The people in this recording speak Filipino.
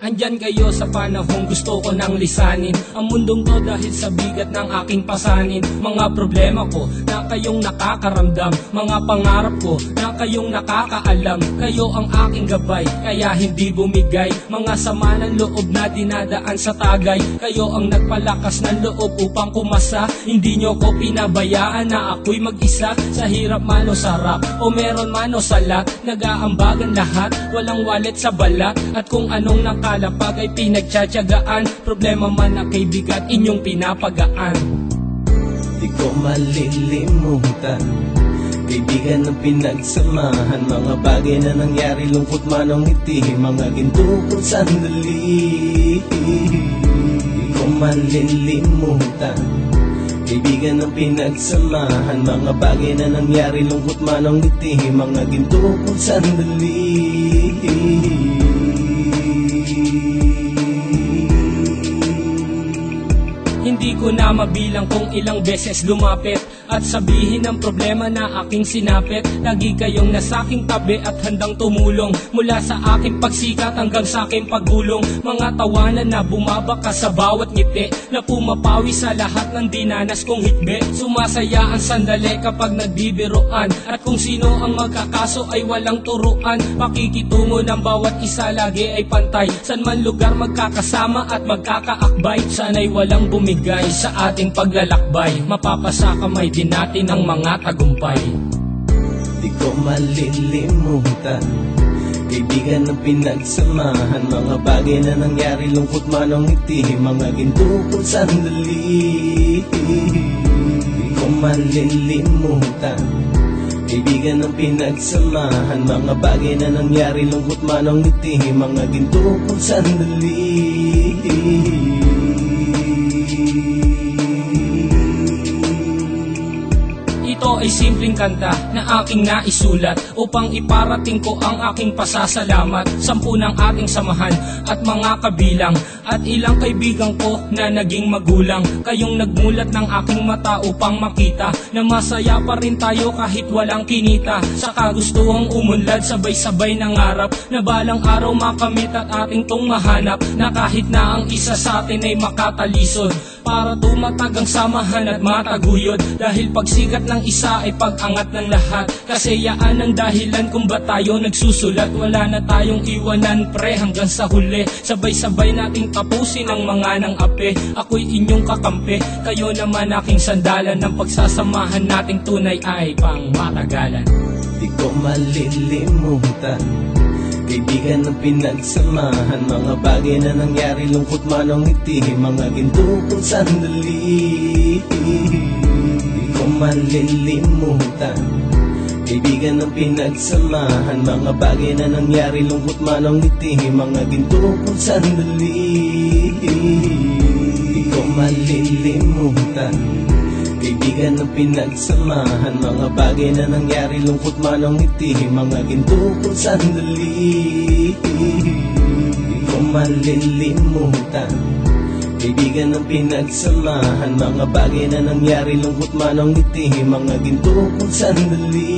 Andyan kayo sa panahong gusto ko nang lisanin ang mundong to dahil sa bigat ng aking pasanin. Mga problema ko na kayong nakakaramdam, mga pangarap ko na kayong nakakaalam. Kayo ang aking gabay, kaya hindi bumigay. Mga sama ng loob na dinadaan sa tagay. Kayo ang nagpalakas ng loob upang kumasa. Hindi nyo ko pinabayaan na ako'y mag-isa. Sa hirap man o sarap, o meron man o sala, nag-aambagan lahat, walang walet sa balat. At kung anong nakalapag ay pinagtsatsagaan, problema man na kay bigat inyong pinapagaan. Di ko malilimutan, kaibigan ng pinagsamahan, mga bagay na nangyari, lungkot man o ngiti, mga ginto kong sandali. Di ko malilimutan, kaibigan ng pinagsamahan, mga bagay na nangyari, lungkot man o ngiti, mga ginto kong sandali. Hindi ko na mabilang kung ilang beses lumapit at sabihin ang problema na aking sinapit. Lagi kayong nasa aking tabi at handang tumulong, mula sa aking pagsikat hanggang sa aking paggulong. Mga tawanan na bumabaka sa bawat ngiti, na pumapawi sa lahat ng dinanas kong hitbe. Sumasaya ang sandali kapag nagbibiroan, at kung sino ang magkakaso ay walang turuan. Pakikitungo ng bawat isa lagi ay pantay, san man lugar magkakasama at magkakaakbay. Sana'y walang bumigay sa ating paglalakbay, mapapasa kamay din natin ang mga tagumpay. Di ko malilimutan, kaibigan ng pinagsamahan, mga bagay na nangyari, lungkot man o ngiti, mga ginto kong sandali. Di ko malilimutan, kaibigan ng pinagsamahan, mga bagay na nangyari, lungkot man o ngiti, mga ginto kong sandali. Ito ay simpleng kanta na aking naisulat upang iparating ko ang aking pasasalamat. 10 ng ating samahan at mga kabilang, at ilang kaibigan ko na naging magulang. Kayong nagmulat ng aking mata upang makita na masaya pa rin tayo kahit walang kinita. Sa kagustuhang umunlad, sabay-sabay nangarap na balang araw makamit at ating tong mahanap, na kahit na ang isa sa atin ay makatalisod, para tumatag ang samahan at mataguyod. Dahil pagsikat ng isa ay pag-angat ng lahat, kasayaan ang dahilan kung ba't tayo nagsusulat. Wala na tayong iwanan pre hanggang sa huli, sabay-sabay nating tapusin ang mga nang ape. Ako'y inyong kakampi, kayo naman aking sandalan, ng pagsasamahan nating tunay ay pang matagalan. Di ko malilimutan, kaibigan ng pinagsamahan, mga bagay na nangyari, lungkot man o ngiti, mga ginto kong sandali. Di ko malilimutan, kaibigan ng pinagsamahan, mga bagay na nangyari, lungkot man o ngiti, mga ginto kong sandali. Di ko malilimutan, kaibigan ng pinagsamahan, mga bagay na nangyari, lungkot man o ngiti, mga ginto kong sandali. Di ko malilimutan, kaibigan ng pinagsamahan, mga bagay na nangyari, lungkot man o ngiti, mga ginto kong sandali.